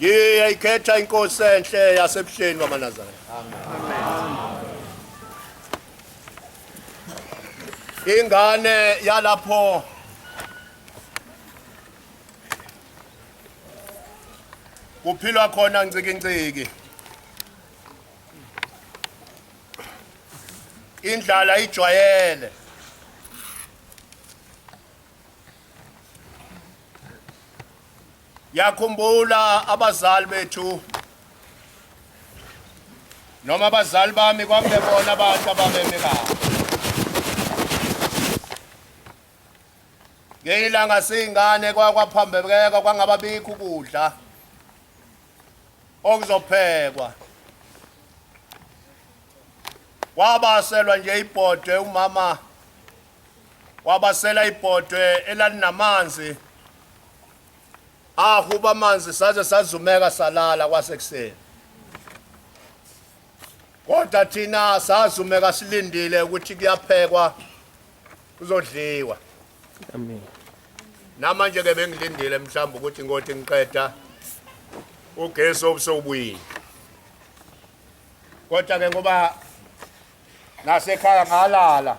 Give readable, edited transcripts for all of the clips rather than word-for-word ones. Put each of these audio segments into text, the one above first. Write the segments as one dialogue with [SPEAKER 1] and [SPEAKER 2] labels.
[SPEAKER 1] Ngiyayikhetha inkosi enhle yasebusheni kwamanazarene. Ingane yalapho kuphilwa khona nciki indlala ijwayele yakhumbula abazali bethu noma abazali bami kwakungekona abantu ababemekayo ngeyilanga singane kwaphambekeka kwangababikho ukudla okuzophekwa wabaselwa nje ibhodwe umama wabasela ibhodwe elalinamanzi ahuba amanzi saze sazumeka salala kwasekuseni kodwa thina sazumeka silindile ukuthi kuyaphekwa kuzodliwa.
[SPEAKER 2] Amen.
[SPEAKER 1] Namanje ke bengilindile mhlawumbe ukuthi ngothi ngiqeda ugesi obusubuyile kodwa ke ngoba nasekhaya ngalala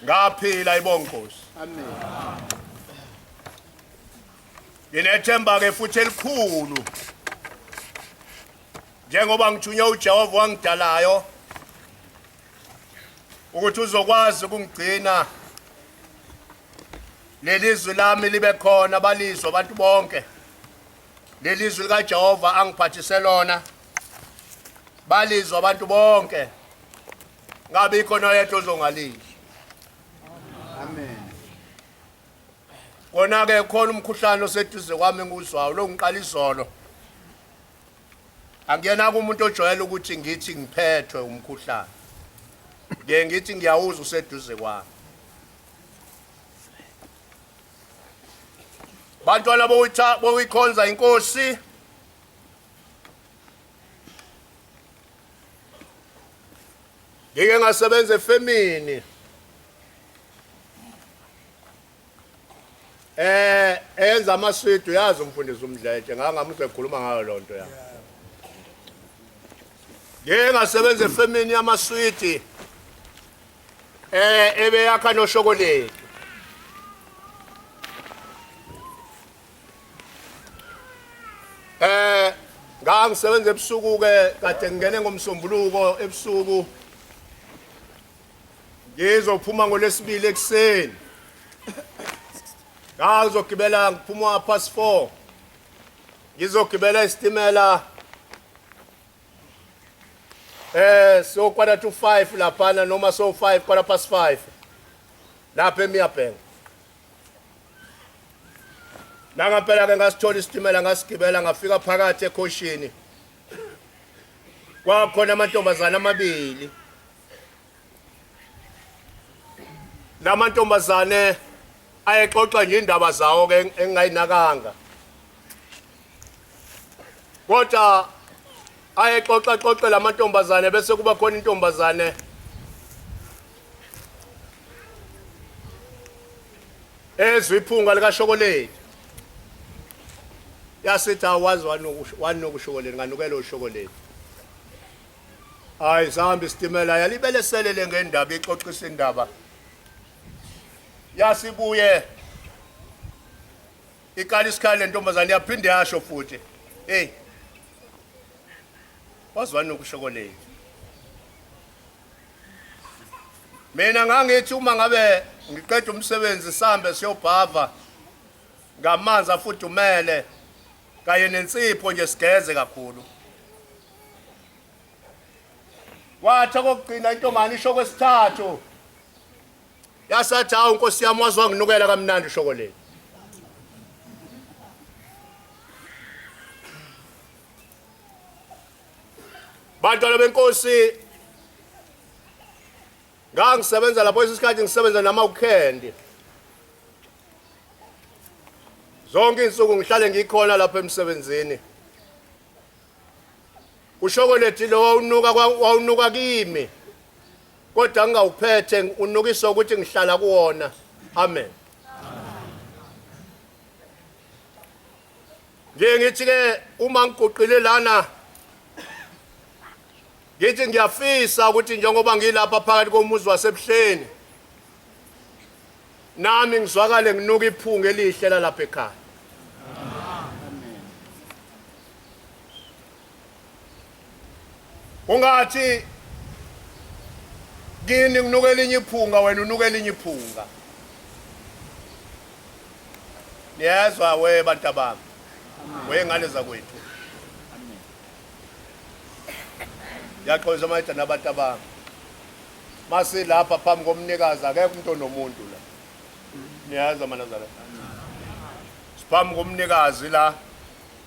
[SPEAKER 1] ngaphila ibonkosi.
[SPEAKER 3] Amen.
[SPEAKER 1] Nginethemba ke futhi elikhulu njengoba ngithunywe uJehova wangidalayo ukuthi uzokwazi ukungigcina lelizwi lami libe khona balizwe abantu bonke. Lelizwi likaJehova angiphathise lona balizwe abantu bonke ngabe ikhona oyedwa ozongalizwa.
[SPEAKER 3] Amen.
[SPEAKER 1] Kona ke khona umkhuhlane oseduze kwami enguzwayo lo ngiqala izolo. Angiyena kumuntu ojwayele ukuthi ngithi ngiphethwe umkhuhlane. Ngithi ngiyawuza useduze kwami. Bantwana boyikhonza inkosi ngike ngasebenza efemini enza amaswidi uyazi umfundisi uMdletshe ngangamuhle ekhuluma ngayo lonto ya. Ngike ngasebenza efemini yamaswidi ebeyakha noshokoledi. Ngangisebenza ebusuku ke kade ngene ngomsombuluko ebusuku ngizophuma ngolesibili ekseni ngizogibela ngiphuma past 4 ngizogibela isitimela so quarter to 5 laphana noma so 5 quarter past 5 lapha eMiyabhenga. Nangaphela ke ngasithola isitimela ngasigibela ngafika phakathi ekhoshini kwakhona amantombazana amabili. Lamantombazane ayexoxa nje indaba zawo ke engayinakanga kodwa ayexoxa lamantombazane bese kuba khona intombazane ezwiphunga lika chocolate yasithi awazi wanokushokoleni nganukela ushokoleni. Hayi sihamba isitimela yalibeleselele ngendaba ixoxisa indaba yasibuye ikali isikhali lentombazane yaphinde yasho futhi hey wazwani ukushokoleni. Mina ngangithi uma ngabe ngiqeda umsebenzi sihambe siyobhava ngamanzi afudumele kanye nensipho nje sigeze kakhulu. Wathi kokugcina intombazane isho kwesithathu yasathi hawu Nkosi yami wazwa nginukela kamnandi ushokoleni. Bantwana benkosi ngangisebenza lapho isikhathi ngisebenza namawukendi zonke insuku ngihlale ngikhona lapha emsebenzini. Ushokoledi lo wawunuka kimi kodwa ngingawuphethe unukiswa ukuthi ngihlala kuwona. Amen. ngithi ke uma ngiguqile lana ngithi ngiyafisa ukuthi njengoba ngilapha phakathi komuzi wasebuhleni nami ngizwakale nginuka iphunga elihle lalapha ekhaya. Ungathi kini nginuka elinye iphunga wena unuka elinye iphunga. Niyazwa we bantu bami. Wengane zakwethu. Yaxoza amadoda nabantu bami. Mase lapha phambi komnikazi akekho umuntu onomuntu la. Niyazwa manazala. Siphambi komnikazi la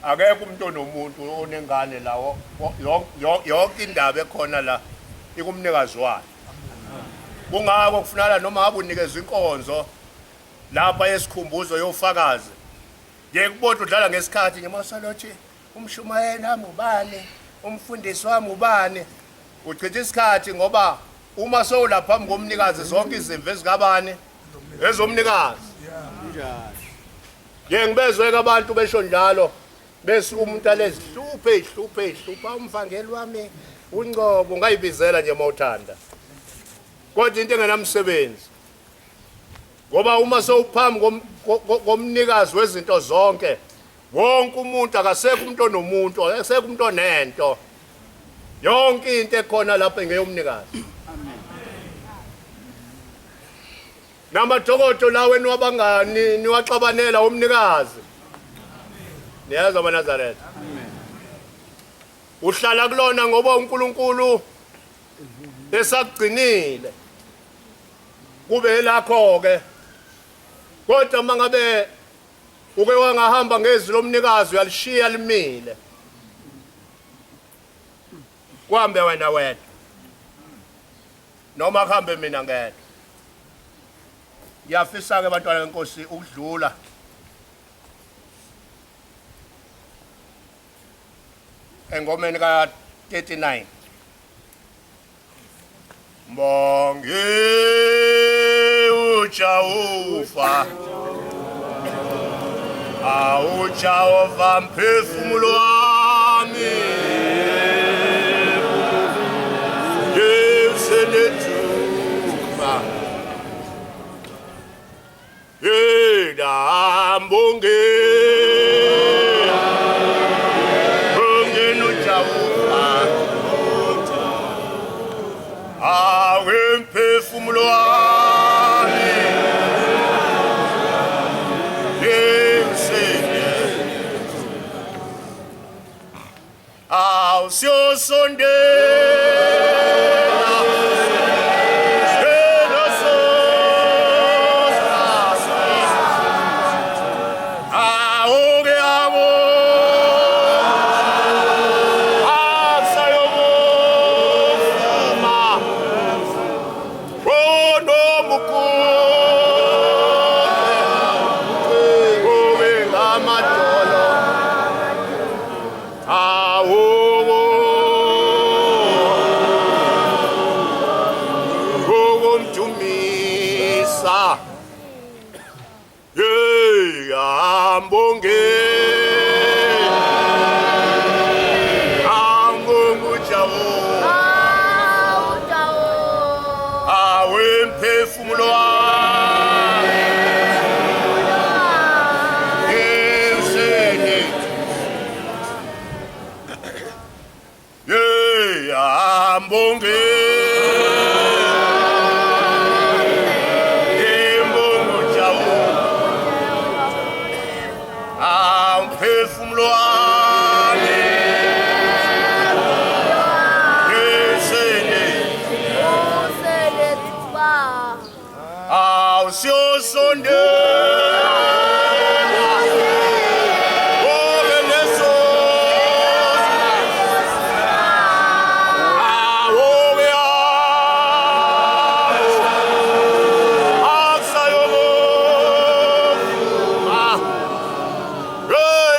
[SPEAKER 1] akekho umuntu onomuntu onengane lawo yonke indaba ekhona la ikumnikazi wayo. Kungako kufunala noma ngabe unikeza inkonzo lapha yesikhumbuzo yofakazi. Ngeke kubodwa udlala ngesikhathi ngemasalothi umshumayeli wami ubani, umfundisi wami ubani. Uchitha isikhathi ngoba uma sowulapha phambi komnikazi zonke izimvu ezikabani ezomnikazi. Ngeke ngibezwe abantu besho njalo bese umuntu alezihluphe umvangeli wami uNgcobo ungayibizela nje mawuthanda. Kodwa into engenamsebenzi. Ngoba uma sowuphambi komnikazi wezinto zonke wonke umuntu akasekho umuntu onomuntu akasekho umuntu onento. Yonke into ekhona lapha ngeyomnikazi. Namathokoto lawe niwabangani niwaxabanela umnikazi. Niyazwa maNazaretha. Uhlala kulona ngoba uNkulunkulu esagcinile. Kube lakho ke. Kodwa mangabe uke wangahamba ngezwi lomnikazi uyalishiya limile. Kuhambe wena wedwa. Noma kuhambe mina ngedwa. Ngiyafisa ke bantwana benkosi ukudlula engomeni ka 39. Mbonge uJehova uJehova mphefumulo wami yesenethuba yeda mbonge umphefumulo wami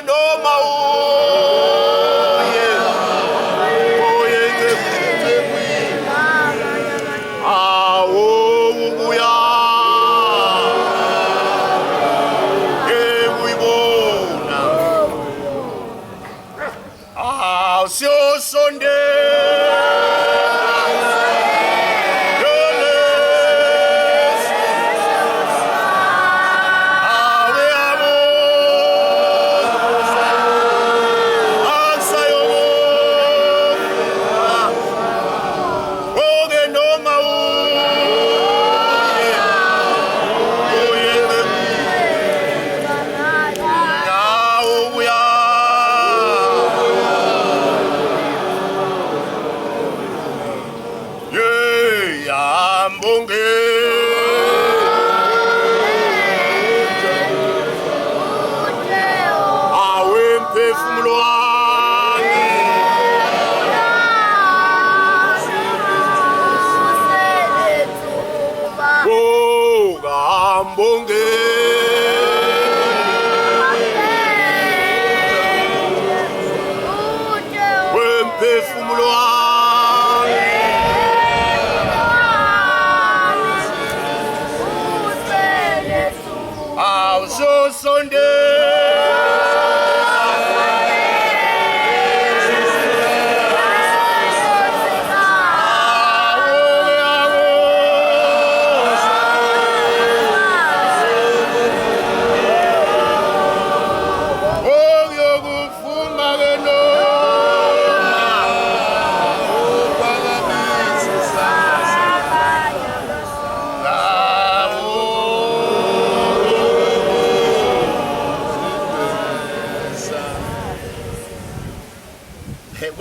[SPEAKER 1] Noma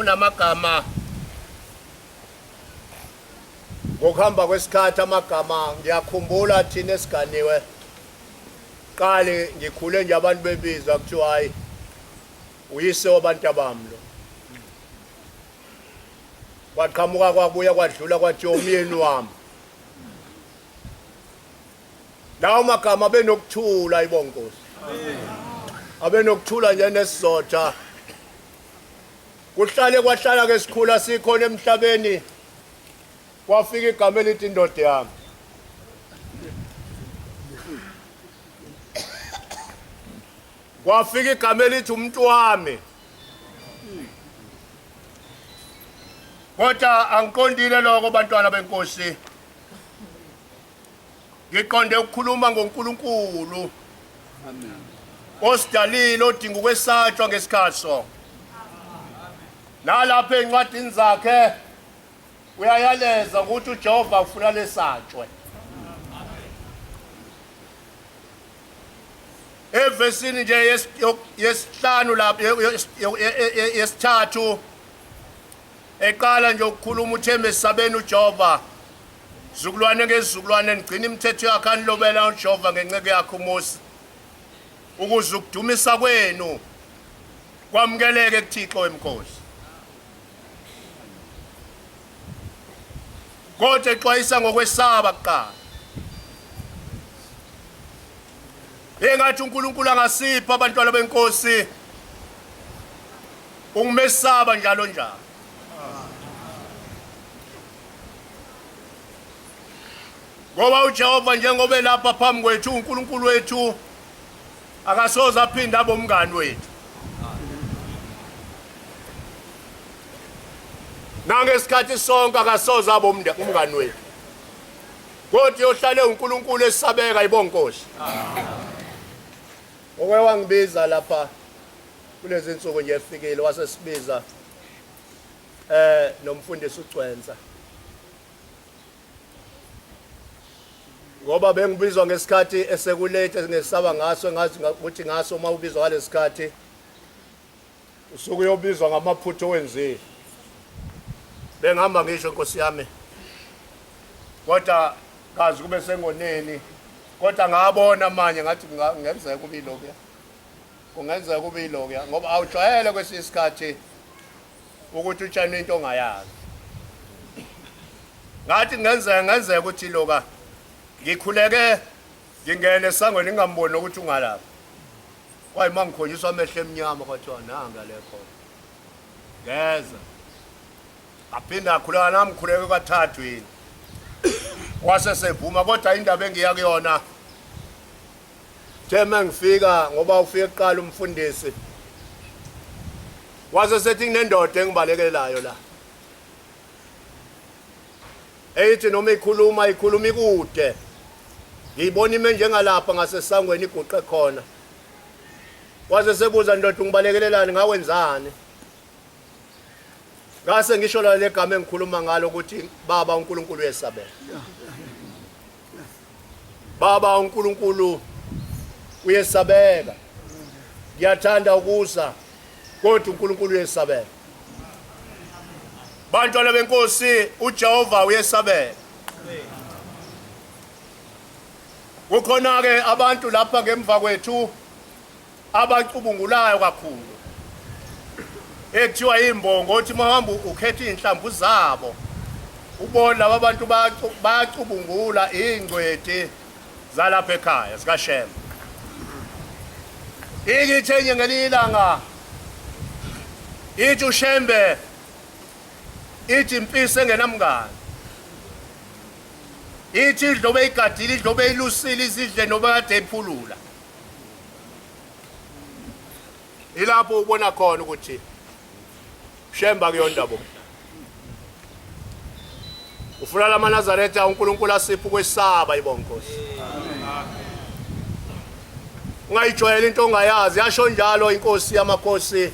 [SPEAKER 1] Kunamagama ngokuhamba kwesikhathi amagama ngiyakhumbula thina esiganiwe qale ngikhule nje abantu bebiza kuthiwa hayi uyise wabantu abamlo kwaqhamuka kwabuya kwadlula kwathi umyeni wami lawo magama benokuthula ibonkosi abenokuthula nje nesizotha kuhlale kwahlala ke sikhula sikhona emhlabeni kwafika igama elithi indoda yami kwafika igama elithi umuntu wami kodwa angiqondile lokho bantwana benkosi ngiqonde ukukhuluma ngoNkulunkulu
[SPEAKER 3] Amen.
[SPEAKER 1] osidalile odinga ukwesatshwa ngesikhathi so nalapha encwadini zakhe uyayaleza ukuthi uJehova ufuna lesatshwe evesini nje yesihlanu lapha yesithathu eqala nje ukukhuluma uthembe esabeni uJehova zukulwane ngezizukulwane nigcina imithetho yakhe anilobela uJehova ngenceke yakhe uMose ukuze ukudumisa kwenu kwamukeleke kuThixo wemkhosi kodwa exwayisa ngokwesaba kuqala engathi uNkulunkulu angasipha abantwana benkosi ukumesaba njalo njalo ngoba uJehova njengoba elapha phambi kwethu uNkulunkulu wethu akasoze aphinde abe umngani wethu nangesikhathi sonke akasoze abe umngani wethu kodwa yohlale uNkulunkulu esabeka ibonkosi oke wangibiza lapha kulezi insuku nje efikile wasesibiza nomfundisi uCwenza ngoba bengibizwa ngesikhathi esekulethe ngesaba ngaso ngazi ukuthi ngaso uma ubizwa ngalesikhathi usuku uyobizwa ngamaphutho wenzile bengihamba ngisho Nkosi yami kodwa kazi kube sengoneni kodwa ngabona manje ngathi kungenzeka kube ilokuya kungenzeka kube ilokuya ngoba awujwayele kwesisikhathi ukuthi utshane into ongayazi ngathi ngenzeka ukuthi iloka ngikhuleke ngingene esangweni ngingamboni ukuthi ungalapha kwayi mangikhonyiswa amehlo emnyama kwathiwa nanga lekho ngeza aphinda akhuleka nami khuleke kathathu yini wase sevuma kodwa indaba engiya kuyona thema ngifika ngoba ufike eqala umfundisi wase sethi nginendoda engibalekelayo la eyithi noma ikhuluma ikude ngiyibona ime njengalapha ngasesangweni iguqe khona wase sebuza ndoda ungibalekelelani ngawenzani ngase ngisho la legama engikhuluma ngalo ukuthi baba uNkulunkulu uyesabela baba uNkulunkulu uyesabela ngiyathanda ukuza kodwa uNkulunkulu uyesabela bantwana benkosi uJehova uyesabela kukhona ke abantu lapha ngemva kwethu abacubungulayo kakhulu ekuthiwa imbongo uthi mahamba ukhetha inhlamvu zabo ubona laba bantu bayacubungula ingcweti zalapha ekhaya sikaShem ikithenye ngelilanga ithi uShembe ithi impisi engenamngani ithi idlobe igadile idlobe ilusile izidle noba kade ephulula ilapho ubona khona ukuthi shemba kuyonda bo ufuna la maNazaretha uNkulunkulu asipho kwesaba ibonkosi ungayijwayela into ongayazi yasho njalo inkosi yamakhosi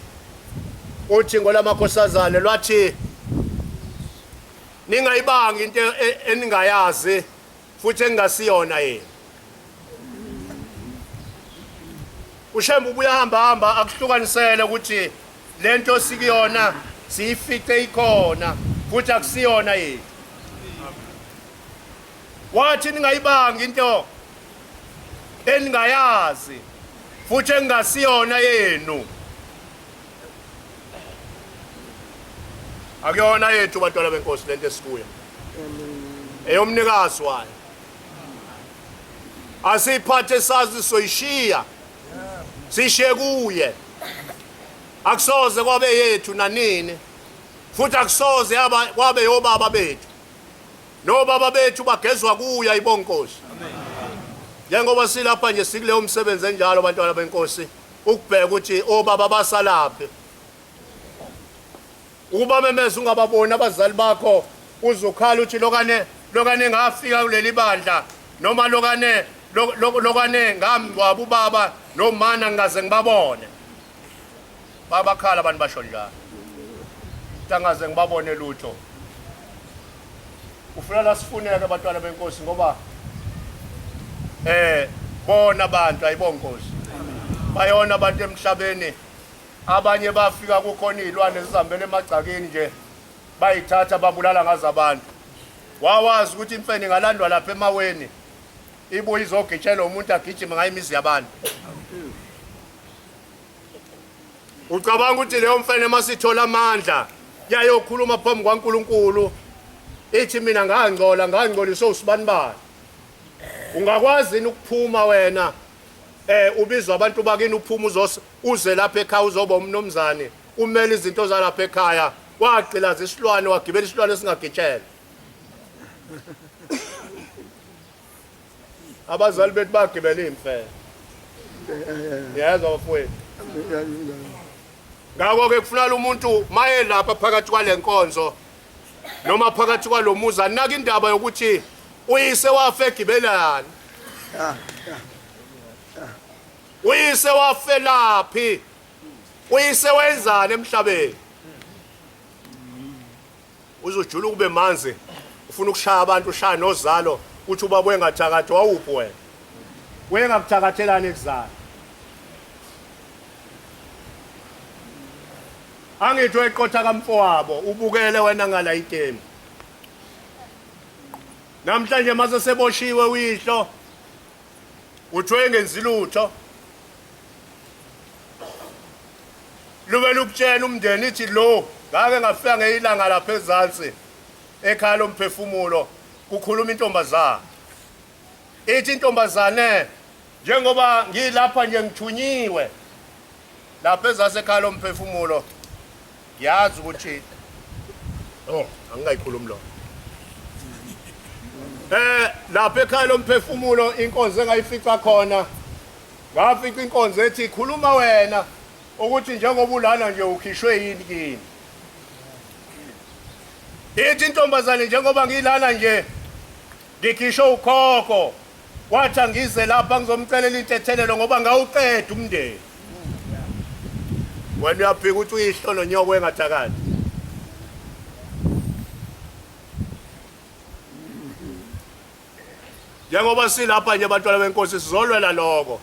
[SPEAKER 1] uthi ngolamakhosazane lwathi ningayibanga into eningayazi futhi engasiyona yena ushemba ubuya hamba akuhlukanisele ukuthi lento sikuyona siyifice ikhona futhi akusiyona yethu wathi ningayibanga into eningayazi futhi engasiyona yenu akuyona yethu bantwana benkosi lento esikuyo eyomnikazi wayo asiphathe sazi soyishiya sishiye kuye akusoze kwabe yethu nanini futhi akusoze kwabe yobaba bethu nobaba bethu bagezwa kuya ibonkosi njengoba silapha nje sikuleyo umsebenzi enjalo bantwana benkosi ukubheka ukuthi obaba basalaphi ukuba memeza ungababoni abazali bakho uzukhala uthi lokane ngafika kuleli bandla noma lokane ngamngcwaba ubaba nomana ngaze ngibabone babakhala abantu basho njalo tangaze ngibabone lutho ufuna la sifuneke abantwana benkosi ngoba bona abantu ayibonkosi bayona abantu emhlabeni abanye bafika kukhona izilwane zizihambele emagcakeni nje bayithatha babulala ngazo abantu wawazi ukuthi imfene ingalandwa lapha emaweni ibuye izogitshela umuntu agijime ngayo imizi yabantu ucabanga ukuthi leyo mfene masithola amandla yayokhuluma phambi kwaNkulunkulu ithi mina ngangcoliswa usibani bani ungakwazi ukuphuma wena ubizwa abantu bakini uphuma uze lapha ekhaya uzoba umnomzane umele izinto zalapha ekhaya waqilaza isilwane wagibela isilwane esingagitshela abazali bethu bagibela imfene yezwa bafowethu ngakho-ke kufunala umuntu maye lapha phakathi kwale nkonzo noma phakathi kwalo muzi anaka indaba yokuthi uyise wafe egibelani uyise wafe laphi uyise wenzani emhlabeni uzojula kube manzi ufuna ukushaya abantu ushaya nozalo uthi ubaba wengathakathi wawuphi wena wengakuthakathelani ekuzalo angithi weqotha kamfowabo ubukele wena ngala itemi namhlanje mase seboshiwe uyihlo uthwe engenzi lutho lube lukutshela umndeni ithi lo ngake ngafika ngeyilanga lapha ezansi ekhaya lomphefumulo kukhuluma intombazana ithi intombazane njengoba ngilapha nje ngithunyiwe lapha ezansi ekhaya lomphefumulo yazi ukuthi angingayikhulumi lo lapha ekhaya lomphefumulo inkonzo engayifica khona ngafica inkonzo ethi khuluma wena ukuthi njengoba ulana nje ukhishwe yini kini ithi intombazane njengoba ngilana nje ngikhishwe ukhokho wathi angize lapha ngizomcelela intethelelo ngoba ngawuqeda umndeni wena uyafika ukuthi uyihlo nonyoko engathakathi njengoba silapha nje abantwana benkosi sizolwela lokho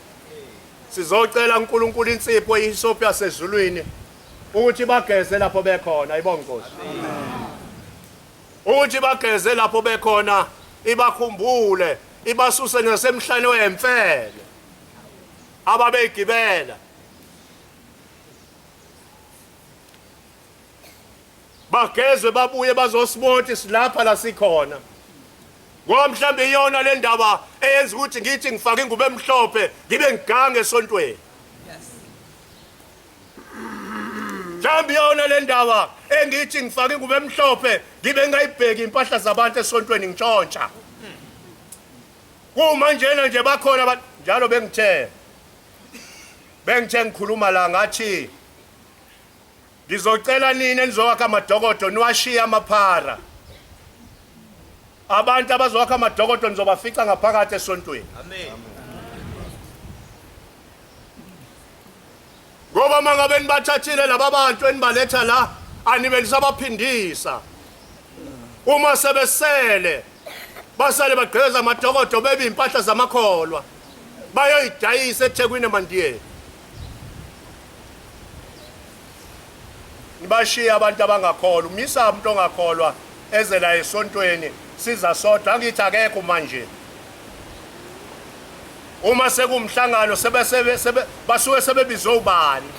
[SPEAKER 1] sizocela uNkulunkulu insipho eyihisophi yasezulwini ukuthi bageze lapho bekhona ayibonga inkosi ukuthi bageze lapho bekhona ibakhumbule ibasuse nasemhlane wemfene ababeyigibela bagezwe babuye bazosibona silapha la sikhona ngoba mhlambe iyona le ndaba eyenza ukuthi ngithi ngifake ingubo emhlophe ngibe ngigange esontweni mhlambe iyona le ndaba engithi ngifake ingubo emhlophe ngibe ngayibheki impahla zabantu esontweni ngitshontsha kuma njena nje bakhona abantu njalo bengithe bengithe ngikhuluma la ngathi ngizocela nini enizowakha amadokodo niwashiya amaphara. Abantu abazowakha amadokodo nizobafica ngaphakathi esontweni.
[SPEAKER 3] Amen.
[SPEAKER 1] Ngoba mangabe nibathathile laba bantu enibaletha la anibe lisabaphindisa. Uma sebesele basale bagqeza amadokodo bebe impahla zamakholwa bayoyidayisa eThekwini eMandiyeni. Nibashiya abantu abangakholwa, umisa umuntu ongakholwa eze la esontweni siza sodwa ngithi akekho manje. Uma sekumhlangano basuke sebebizwe ubani.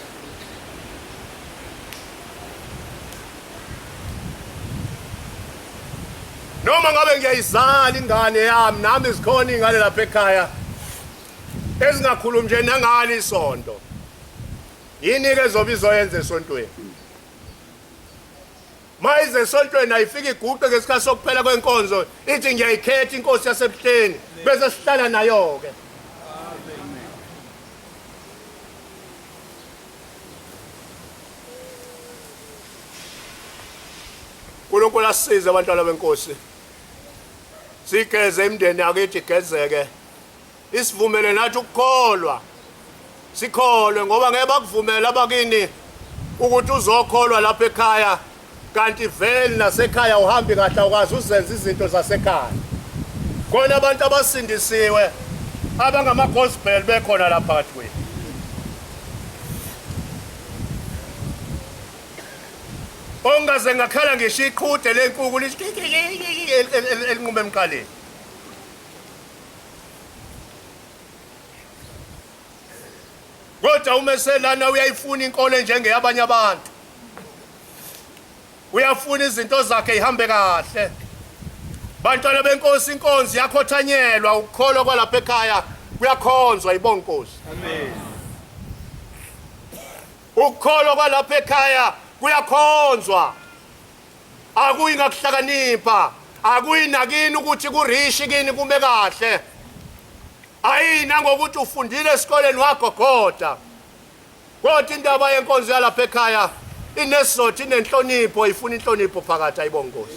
[SPEAKER 1] Noma ngabe ngiyayizala ingane yami nami zikhona ingane lapha ekhaya ezingakhulumi nje nangani isonto. Yini ke zobe izoyenza esontweni? Mayize esontweni ayifika iguqe ngesikhathi sokuphela kwenkonzo ithi ngiyayikhetha inkosi yasebuhleni bese sihlala nayo ke. uNkulunkulu asisize abantwana benkosi. Sigeze imndeni yakithi igezeke. Isivumele nathi ukukholwa. Sikholwe ngoba ngeke bakuvumela abakini ukuthi uzokholwa lapha ekhaya kanti vele nasekhaya uhambi kahle ukwazi uzenza izinto zasekhaya. Khona abantu abasindisiwe abangama gospel bekhona lapha phakathi. Ongaze ngakhala ngisho iqhude lenkukhu elinqume emqaleni. Kodwa uma eselana uyayifuna inkolo njengeyabanye abantu. Uyafuna izinto zakhe ihambe kahle. Bantwana benkosi inkonzo yakhothanyelwa ukukholwa kwalapha ekhaya kuyakhonzwa yibonga inkosi.
[SPEAKER 3] Amen.
[SPEAKER 1] Ukukholwa kwalapha ekhaya kuyakhonzwa. Akuyi ngakuhlakanipha, akuyi nakini ukuthi kurishi kini kume kahle. Ayina ngokuthi ufundile esikoleni wagogoda. Kodwa indaba yenkonzo yalapha ekhaya inesizotho inenhlonipho, ifuna inhlonipho phakathi ayibonga inkosi.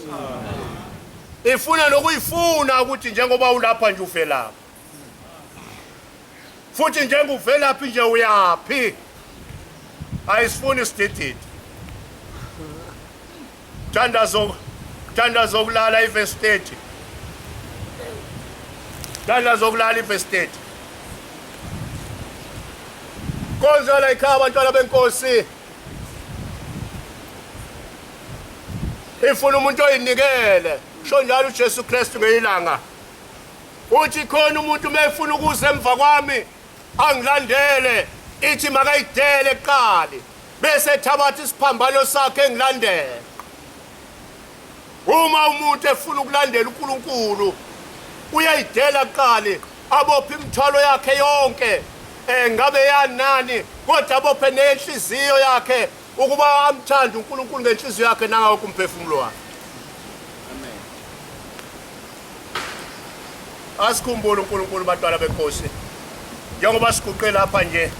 [SPEAKER 1] Ifuna nokuyifuna ukuthi njengoba ulapha nje uvelaphi. Futhi njengoba uvelaphi nje uyaphi. Ayisifuni sidididi. Thanda zokulala iverse 30. Thanda zokulala iverse 30. Konzo la ikhaya abantwana benkosi. Ifuna umuntu oyinikele. Sho njalo uJesu Kristu ngeyilanga. Uthi khona umuntu mefuna ukuza emva kwami angilandele, ithi makayidele eqali bese thabatha isiphambano sakhe engilandele. Uma umuntu efuna ukulandela uNkulunkulu uyayidela eqali abophe imithwalo yakhe yonke ngabe yanani kodwa abophe nenhliziyo yakhe ukuba amthande uNkulunkulu ngenhliziyo yakhe nangawo kumphefumulo wakhe. Asikhumbule uNkulunkulu bantwana benkosi. Njengoba siguqe lapha nje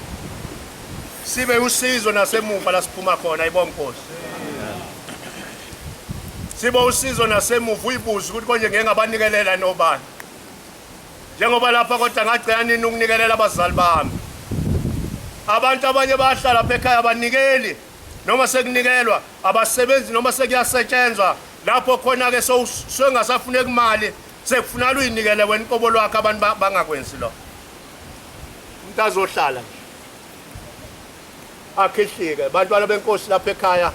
[SPEAKER 1] sibe usizo nasemuva la siphuma khona ayibonga inkosi. Sibe usizo nasemuva uyibuza ukuthi konje ngeke ngabanikelela nobani. Njengoba lapha kodwa ngagcina nini ukunikelela abazali bami. Abantu abanye bahlala lapha ekhaya abanikeli noma sekunikelwa abasebenzi noma sekuyasetshenzwa lapho khona ke sengasafuneki imali sekufunala uyinikele wena inkobo lwakhe abantu bangakwenzi lo. Umuntu azohlala akhihlike bantwana benkosi lapha ekhaya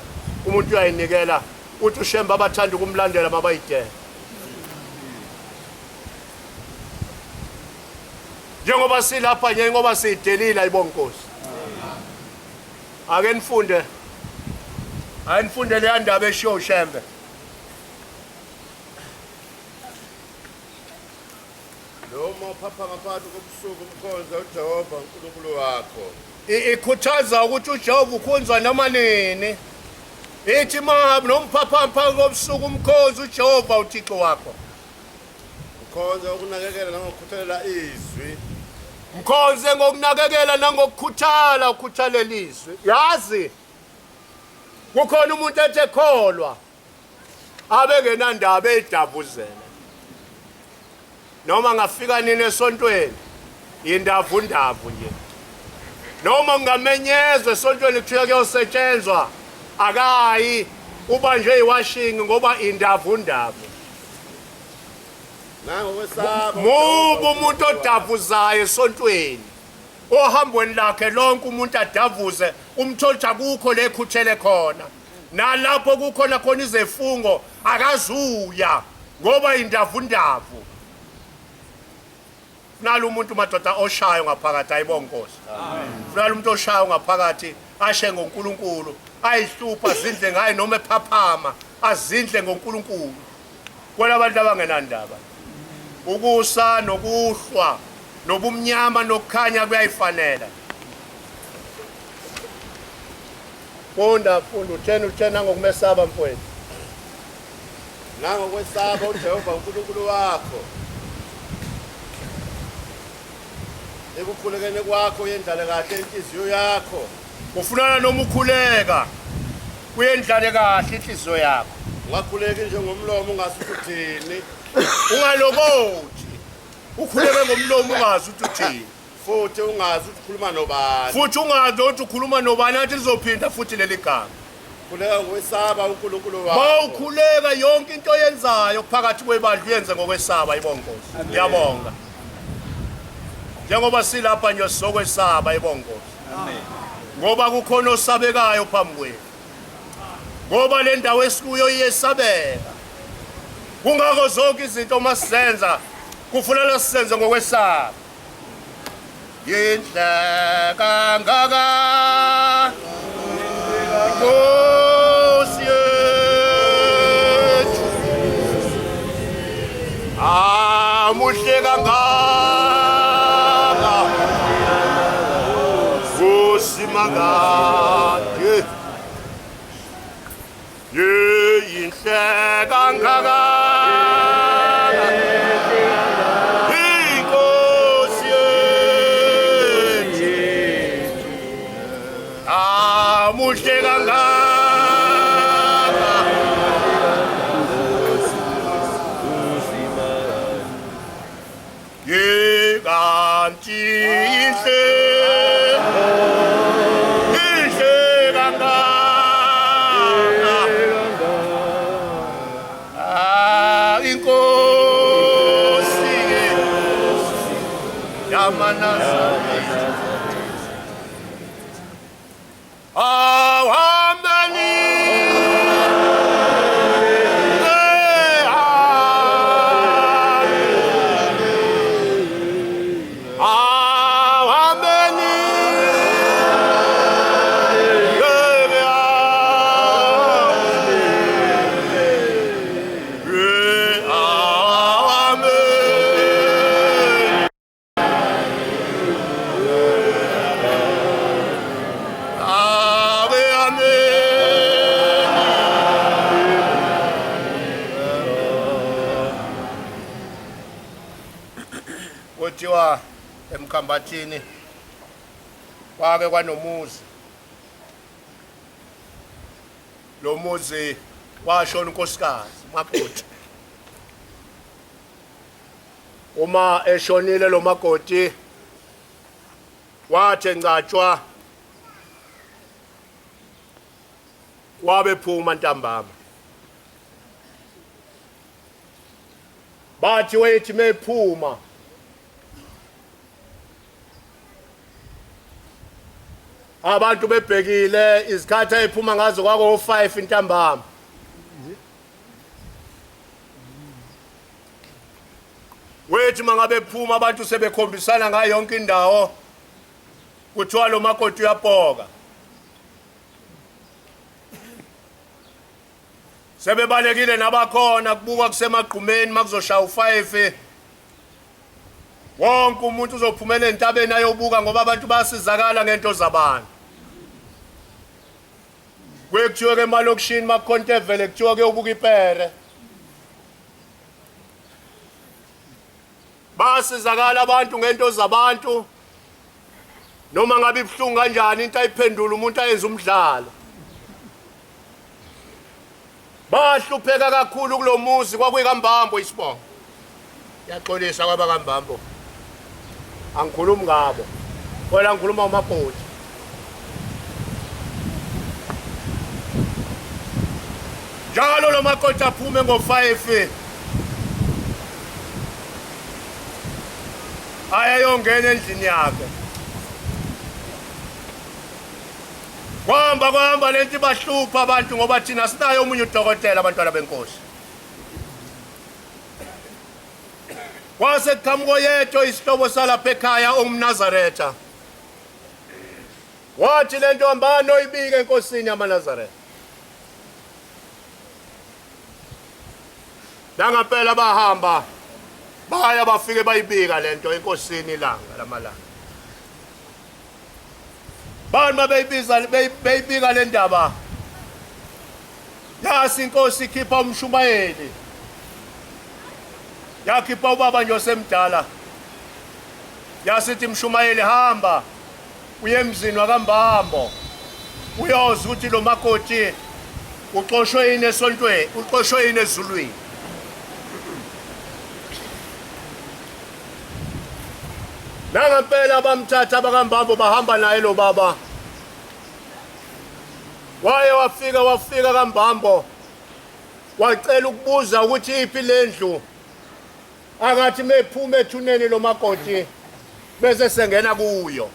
[SPEAKER 1] umuntu uyayinikela uthi ushemba abathanda ukumlandela mabayidela. Njengoba silapha nje ngoba sidelile ayibonga inkosi. Ake nifunde. Ayinifunde le ndaba eshiyo ushembe.
[SPEAKER 3] Noma phapha ngaphakathi kobusuku umkhonza uJehova uNkulunkulu wakho.
[SPEAKER 1] Ikhuthaza ukuthi uJehova ukhonzwa noma nini. Ithi mahabi nomphapha phakathi kobusuku umkhonza uJehova uThixo wakho.
[SPEAKER 3] Ukhonza ukunakekela nangokukhuthalela izwi
[SPEAKER 1] mkhonze ngokunakekela nangokukhuthala ukhuthalelizwe. Yazi kukhona umuntu ethe kholwa abengenandaba edabuzela noma ngafika nini esontweni indavundavu nje noma ngamenyezwe esontweni kuthiwa kuyosetshenzwa akayi uba nje iwashing ngoba indavundavu.
[SPEAKER 3] Nangokwesaba
[SPEAKER 1] Mubu umuntu odavuzayo esontweni ohambweni lakhe lonke umuntu adavuze umtholja kukho lekhuthele khona nalapho kukhona khona izefungo akazuya ngoba indavundavu. Nalo umuntu madoda oshayo ngaphakathi ayibonkosi. Nalo umuntu oshayo ngaphakathi ashe ngoNkulunkulu ayihlupha zindle ngaye noma ephaphama azindle ngoNkulunkulu. Kwela abantu abangenandaba ukusa nokuhlwa nobumnyama nokukhanya kuyayifanela. Funda uthena ngokumesaba mfowethu.
[SPEAKER 3] nangokwesaba uJehova uNkulunkulu wakho ekukhulekeni kwakho yendlale kahle inhliziyo yakho.
[SPEAKER 1] Kufunana noma ukhuleka kuyendlale kahle inhliziyo yakho.
[SPEAKER 3] Ungakhuleki njengomlomo ungasuthi uthini,
[SPEAKER 1] Ungalokothi ukhuleke ngomlomo ungazi ukuthi uthini
[SPEAKER 3] futhi ungazi ukuthi ukhuluma nobani.
[SPEAKER 1] futhi ungazi ukuthi ukhuluma nobani athi lizophinda futhi leli gama.
[SPEAKER 3] Khuleka ngokwesaba uNkulunkulu
[SPEAKER 1] Ba
[SPEAKER 3] wakho.
[SPEAKER 1] ukhuleka yonke into oyenzayo phakathi kwebandla uyenze ngokwesaba ibongozi. Ngiyabonga. Njengoba silapha nje sokwesaba ibongozi. Amen. Ngoba kukhona osabekayo phambi kwethu. Ngoba le ndawo esikuyo iyesabeka. Kungakho zonke izinto masizenza kufanele sisenze ngokwesaba. Yinhle kangaka Nkosi yethu muhle kangaka Nkosi makade yinhle kangaka Inkosi yethu muhle kangaka yekanti inhle kangaka Inkosi yamaNazaretha kuthiwa emkhambathini kwake kwanomuzi. Lo muzi washona unkosikazi makoti. Uma eshonile lo makoti wathi engcatshwa wabe phuma ntambama. Bathi wethi mephuma abantu bebhekile izikhathi eziphuma ngazo kwako 5 intambama. Wethi mangabe phuma abantu sebekhombisana ngayo yonke indawo kuthiwa lo makoti uyapoka. Sebebalekile nabakhona kubuka kusemagqumeni makuzoshaya u5 wonke umuntu uzophumela entabeni ayobuka ngoba abantu basizakala ngento zabantu. Kwekuthiwa ke emalokishini makukontevele kuthiwa kuyobuka ipere. Basizakala abantu ngento zabantu noma ngabe ibhlungu kanjani into ayiphendula umuntu ayenza umdlalo. Bahlupheka kakhulu kulomuzi kwakuyikambambo isibongo. Yaxolisa kwabakambambo. Angikhulumi ngabo. Wena ngikhuluma umakoti. Njalo lo makoti aphume ngo-5 ayayongena endlini yakhe. Kwahamba lento ibahlupha abantu ngoba thina sinayo omunye udokotela abantwana benkosi. Kwase kuqhamuka yetho isihlobo salapha ekhaya ongumNazaretha. Wathi lento hambani oyibike enkosini yamaNazaretha. Langaphela bahamba baya bafike bayibika lento enkosini ilanga lamalanga. Bani beyibika le ndaba. Yasi inkosi ikhipha umshumayeli. Yakhipha ubaba nje osemdala. Yasithi mshumayeli hamba uye emzini wakambambo. Uyozwa ukuthi lo makoti uxoshwe yini esontweni, uxoshwe yini ezulwini. Nangampela bamthatha bakambambo bahamba naye lo baba. Waye wafika kambambo. Wacela ukubuza ukuthi iphi lendlu. Akathi mephuma ethuneni lo makoti bese sengena kuyo.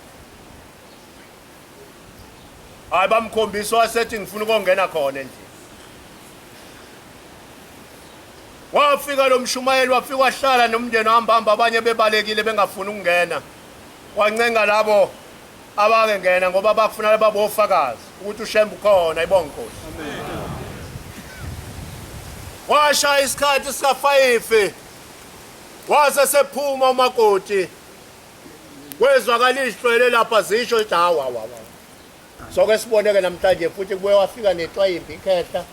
[SPEAKER 1] Hayi bamkhombisa wasethi ngifuna ukungena khona endlini. Wafika lo mshumayeli wafika wahlala nomndeni wambamba abanye bebalekile bengafuni ukungena. Wancenga labo abangengena ngoba bafuna babofakazi ukuthi uShembe ukhona ibonga Nkosi. Amen. Washaya isikhathi sika-5 wase sephuma umakoti. Wezwakala ihlwele lapha zisho ithi hawa. Soke siboneke namhlanje futhi kubuye wafika netwayimbi ikhehla.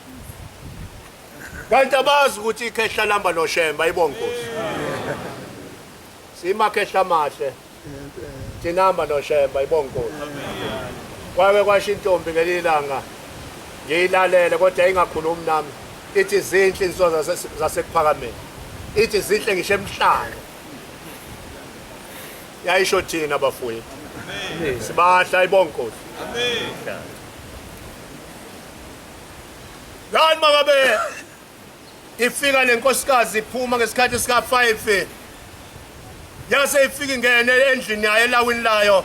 [SPEAKER 1] Kanti abazi ukuthi ikhehla lamba noShembe ayibonga Nkosi. Simakhehla amahle. Tinamba noShembe ayibonga Nkosi. Kwake kwasho intombi ngelilanga ngiyilalele kodwa ingakhulumi nami. Ithi zinhle insizwa zasekuphakameni. Ithi zinhle ngisho emhlanje. Yayisho thina bafowethu. Amen. Sibahla ayibonga Nkosi. Amen. Ngani mangabe ifika lenkosikazi iphuma ngesikhathi sika-5 yase ifika ingene endlini yayo elawini layo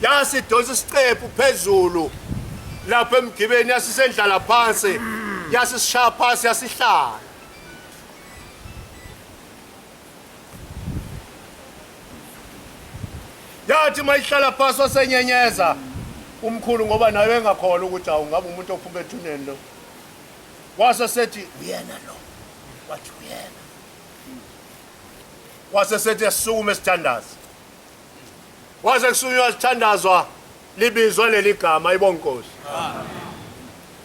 [SPEAKER 1] yase idonsa isicephu phezulu lapha emgibeni yasisendlala phansi yasishaya phansi yasihlala. Yathi mayihlala phansi wasenyenyeza umkhulu ngoba naye engakholwa ukuthi awungabe umuntu ophuma ethuneni lo. Wase sethi uyena lo. Wathi uyena. Wase sethi yasukume esithandaza. Wase kusunywa isithandazwa libizwa leli gama ayibonga Nkosi. Amen.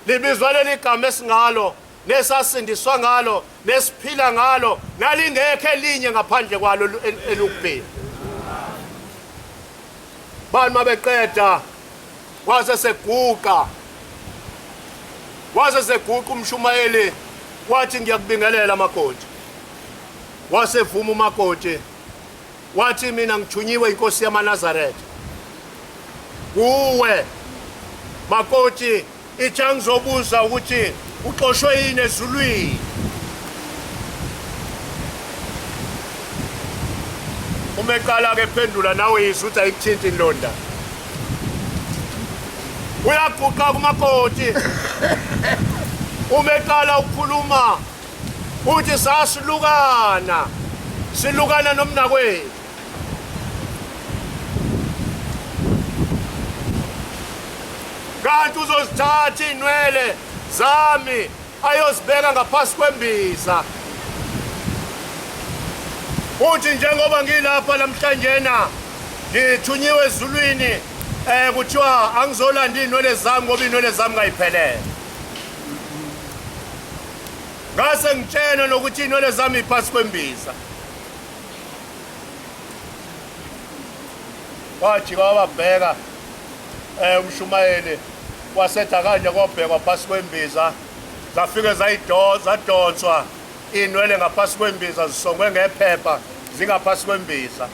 [SPEAKER 1] Libizwa leli gama esingalo nesasindiswa ngalo nesiphila ngalo nalingekho elinye ngaphandle kwalo elukubili. Bani mabeqeda wase seguqa umshumayeli wathi ngiyakubingelela makoti. Wasevuma umakoti wathi mina ngithunyiwe inkosi yamaNazaretha. Kuwe makoti ithi angizobuza ukuthi uxoshwe yini ezulwini. Umeqala ke phendula nawe yizwa ukuthi ayikuthinti inlonda. Uyaguqa kumakoti. Umeqala ukukhuluma uthi silukana nomnakwethu. Kanti uzozithatha inwele zami ayozibeka ngaphansi kwembiza. Uthi njengoba ngilapha namhlanje ngithunyiwe ezulwini kuthiwa angizolanda inwele zami ngoba inwele zami ngayiphelele. Ngase ngitshena nokuthi inwele zami iphansi kwembiza. wajika wababheka umshumayeli wasetha kanje kobhekwa phasi kwembiza zafike zadonswa inwele ngaphasi kwembiza zisongwe ngephepha zingaphasi kwembiza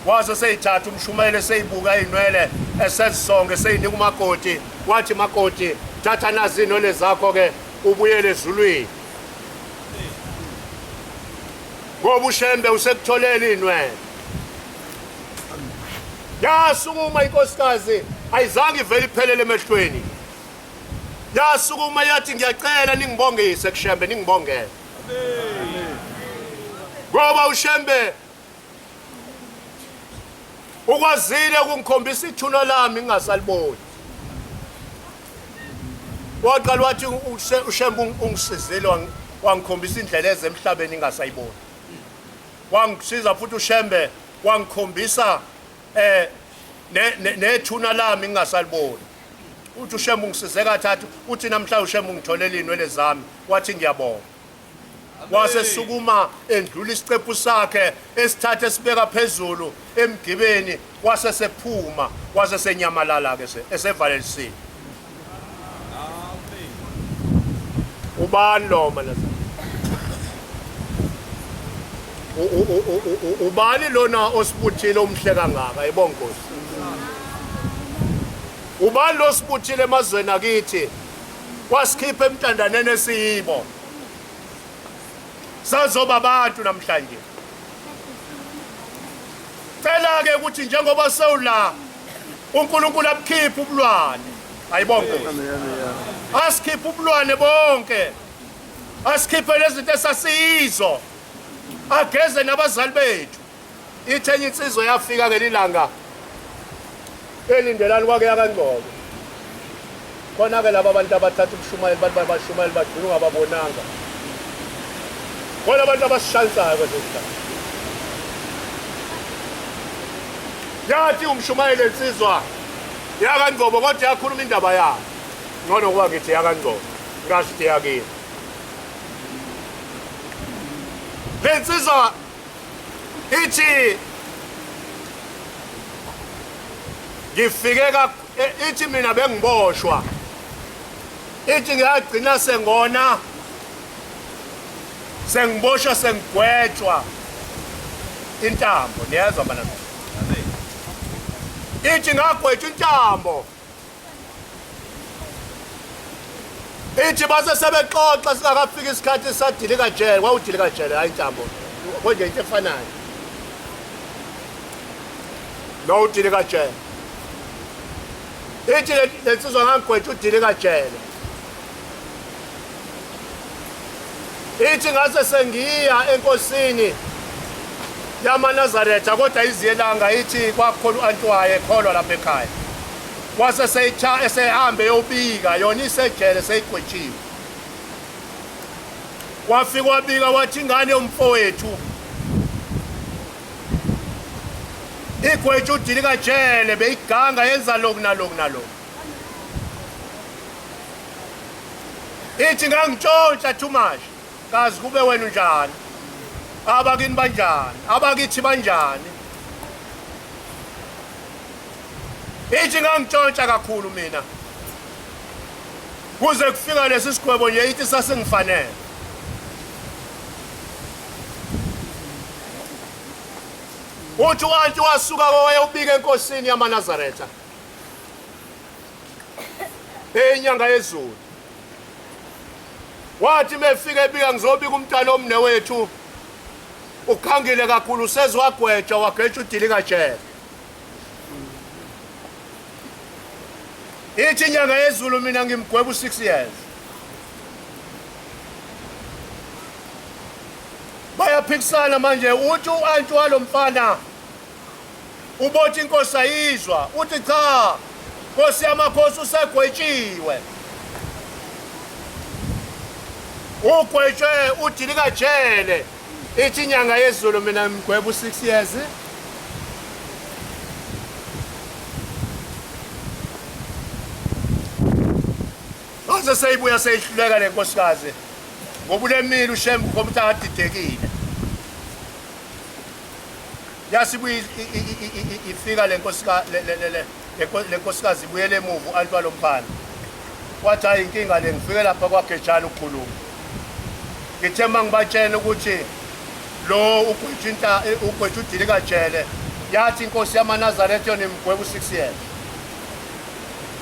[SPEAKER 1] waze seyithatha umshumayeli seyibuka inwele esezisonge seyinika umakoti wathi makoti thatha nazi inwele zakho ke ubuyele ezulwini ngoba uShembe usekutholela inwele yasukuma inkosikazi ayizange ivele iphelele emehlweni yasukuma yathi ngiyacela ningibongise kuShembe ningibongele ngoba uShembe ukwazile ukungikhombisa ithuno lami ngingasaliboni waqala wathi uShembe ungisizile wangikhombisa indlela ezemhlabeni ngingasayiboni wangisiza futhi uShembe wangikhombisa nethuna lami ngingasaliboni uthi uShembe ungisize kathathu uthi namhla uShembe ungitholela inwele zami wathi ngiyabonga wase sukuma endlula isicephu sakhe esithathe sibeka phezulu emgibeni wase sephuma wase senyamalala ke esevalelisi ubani lo mana ubani lona osibuthile umhle kangaka ibongosi ubani lo sibuthile emazweni akithi wasikhipha emntandaneni esiyibo sazoba abantu namhlanje cela ke ukuthi njengoba sewula uNkulunkulu abukhipha ubulwane ayibongosi asikhipha ubulwane bonke asikhiphe lezinto esasiyizo ageze nabazali bethu ithenye insizwe yafika ngelilanga elindelani kwake yakangcobo khona ke laba abantu abathatha ubushumayeli bashumayeli badlula ungababonanga khona abantu abasishansayo kwezindaba yathi umshumayeli insizwa yakangcobo kodwa yakhuluma indaba yayo ngcono kuba ngithi yakangcobo ngasithi yakini lensizwa ithi ngifike ithi mina bengiboshwa ithi ngiyagcina sengona sengiboshwa sengigwetshwa intambo niyezwa bana ithi ngagwetshwa intambo ithi base sebexoxa singakafika isikhathi sadilika jele kwawudilika jele hayi intambo konje into efanayo no udilika jele ithi lensizwa ngangigwetshwa udilika jele ithi ngase sengiya enkosini yamaNazaretha kodwa iziyelanga ithi kwakhona uAntwaye ekholwa lapha ekhaya wase sehambe yobika yona isejele seyigwetshiwe wafika wabika wathi ingane yomfowethu igwetshwa udilika jele beyiganga yenza lokhu nalokhu nalokhu ithi ngangitshontsha too much kazi kube wena unjani abakini banjani abakithi banjani ithi ngangitshontsha kakhulu mina kuze kufika lesi sigwebo nje ithi sasengifanele uthi uAntu wasuka wayobika enkosini yamaNazaretha enyanga yezulu wathi mefika ebika ngizobika umntwana omne wethu ukhangile kakhulu sezwagwetshwa wagwetshwa udilika jele ithi inyanga yezulu mina ngimgweba u6 years bayaphikisana manje uthi uAntu walomfana ubothi inkosi ayizwa uthi cha Nkosi yamakhosi usegwetshiwe ugwetshwe udilika jele ithi inyanga yezulu mina ngimgweba u6 years Mase seyibuya seyihluleka lenkosikazi ngoba ulemile uShembe ngoba uthi akadidekile yasibuye ifika le nkosikazi ibuyele emuva u-Antwa Lomphana wathi hayi inkinga le ngifike lapha kwaGejana ukukhuluma ngithemba ngibatshela ukuthi lo ugwethu uDilika Jele yathi inkosi yamaNazaretha yona imgweba u6 years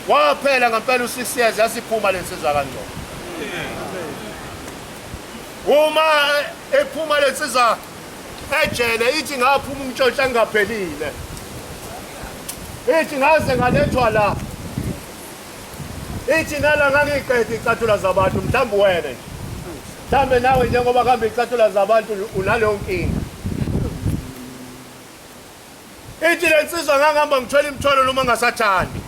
[SPEAKER 1] waphela ngempela u6 years yasiphuma lensizwa kaNgcobo uma ephuma lensizwa ejele ithi ngaphuma umtshotshwa ngaphelile ithi ngaze ngalethwa la ithi nala ngangiqeda icathulo zabantu mhlawumbe wena nje mhlawumbe nawe njengoba kuhamba icathulo zabantu unaleyo nkinga ithi lensizwa ngangihamba ngithola imithwalo noma ngasathandi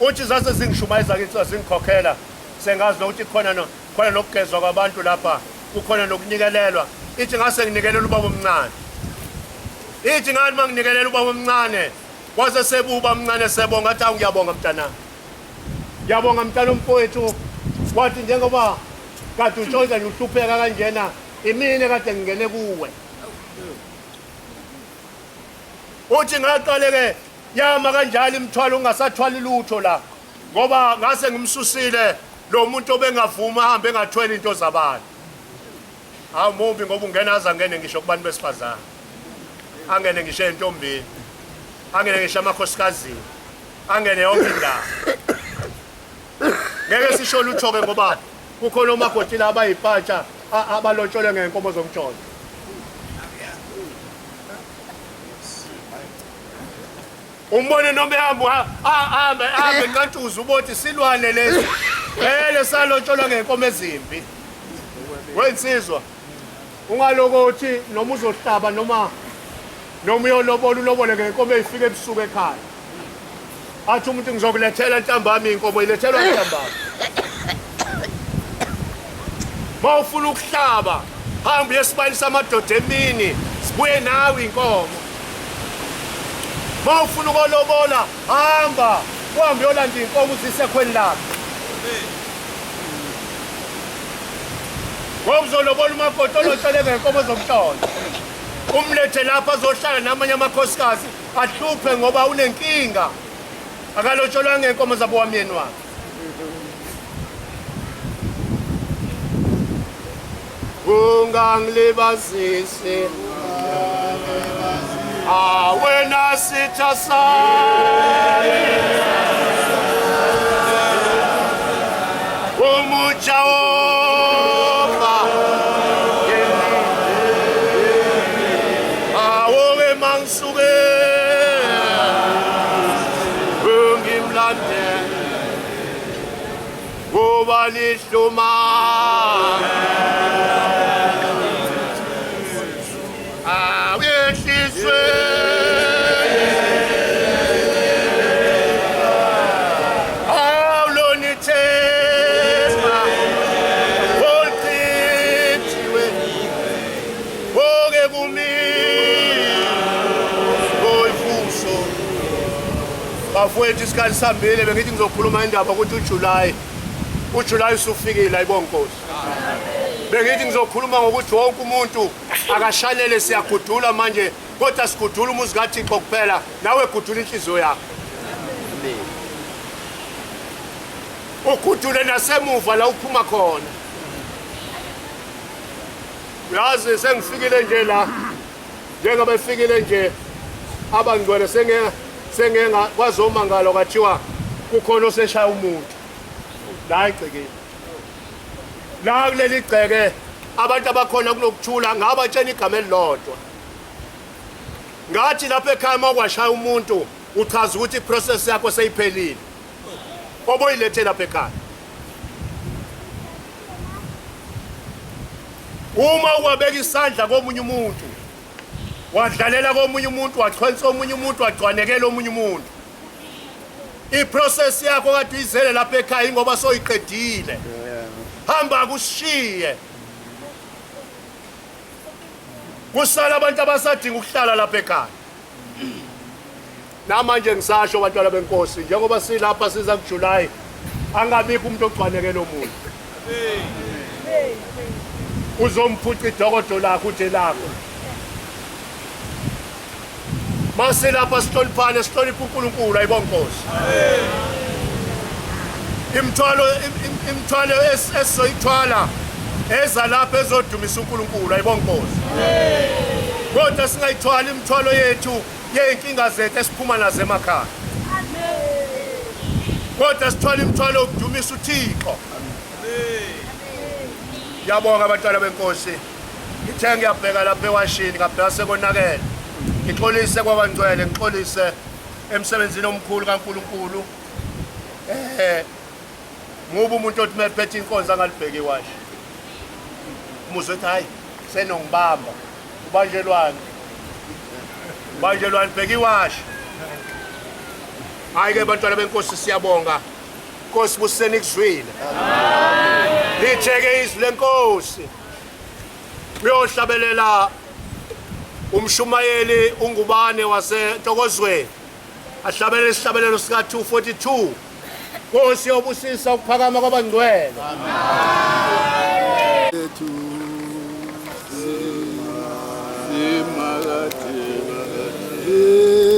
[SPEAKER 1] uthi zase zingishumayeza kithi zingikhokhela sengazi nokuthi khona nokugezwa kwabantu lapha kukhona nokunikelelwa ithi ngase nginikelela ubaba omncane ithi ngani manginikelela ubaba omncane waze sebuba omncane sebonga athi ngiyabonga mntana ngiyabonga mntana umfowethu wathi njengoba kade utshonza uhlupheka kanjena imini kade ngingene kuwe uthi ngaqale-ke yama kanjalo imithwalo ungasathwali lutho la ngoba ngase ngimsusile lo muntu obengavuma ahambe engathweli into zabantu hawu mumbi ngoba ungena aze angene ngisho kubantu besifazane angene ngisho entombini angene ngisho amakhosikazini angene yonke indawo ngeke sisho lutho-ke ngoba kukhona omakoti la abayipatsha abalotsholwe ngenkomo zomtsholo umbone noma ehamba ahambe nkantuza ubothi silwane lesi vele salotsholwa ngenkomo ezimbi wensizwa ungalokothi noma uzohlaba noma uyolobola ulobole ngenkomo eyifika ebusuku ekhaya athi umuntu ngizokulethela ntambama inkomo ilethelwa ntambama mawufuna ukuhlaba hamba uyesibani samadoda emini sibuye nawe inkomo mawufuna ukolobola hamba uhambe uyolanda inkomo uzisekhweni lakho ngoba uzolobola umakoti olotshole ngenkomo zomtsholo umlethe lapha azohlala namanye amakhosikazi ahluphe ngoba unenkinga akalotsholwa ngenkomo zabo wamyeni wakhe ungangilibazisi wena sitha sami umutsha woma awoke mangisuke ungimlande ngoba lihluma bafowethu isikhathi sihambile bengithi ngizokhuluma indaba ukuthi uJulayi usufikile ayibonga Nkosi bengithi ngizokhuluma ngokuthi wonke umuntu akashanele siyagudula manje kodwa sigudula umuzi kaThixo kuphela nawe gudula inhliziyo yakho ugudule nasemuva la uphuma khona uyazi sengifikile nje la njengoba efikile nje abangcwele sengenga kwazomangalo kathiwa kukhona oseshaya umuntu la igcekeni la kuleli gceke abantu abakhona kunokuthula ngabatshena igama elilodwa ngathi lapha ekhaya makwashaya umuntu uchaza ukuthi iprocess yakho seyiphelile oboyilethe lapha ekhaya uma uwabeka isandla komunye umuntu wadlalela komunye umuntu wachwensa omunye umuntu wagcwanekela omunye umuntu iprocess yakho kade uyizele lapha ekhaya ngoba soyiqedile hamba kushiye kusala abantu abasadinga ukuhlala lapha ekhaya namanje ngisasho bantwana benkosi njengoba silapha siza kuJulayi angabikho umuntu ogcwanekela omuntu uzomphuca idokodo lakho uthe lakho Masilapha sihloniphane sihloniphe uNkulunkulu ayibonge Nkosi. Imthwalo esizoyithwala eza lapha ezodumisa uNkulunkulu ayibonge Nkosi. Kodwa singayithwala imthwalo yethu yeyinkinga zethu esiphuma nazo emakhaya. Kodwa sithwala imthwalo yokudumisa uThixo. Ngiyabonga abantwana benkosi. Ngithe ngiyabheka lapha ewashini ngabheka sekonakele. Ngixolise kwabangcwele, ngixolise emsebenzini omkhulu kaNkulunkulu. Ngoba umuntu othi mephethe inkonzo angalibheki iwashi. Umuzwe ethi hayi senongibamba. Ubanjelwane bheka iwashi. Hayi ke bantwana benkosi siyabonga. Nkosi buseni kuzwile. Litheke izwi lenkosi. Uyohlabelela umshumayeli uNgubane waseNtokozweni. Ahlabelele isihlabelelo sika 242. Nkosi yobusisa ukuphakama kwabangcwele.
[SPEAKER 3] Amen.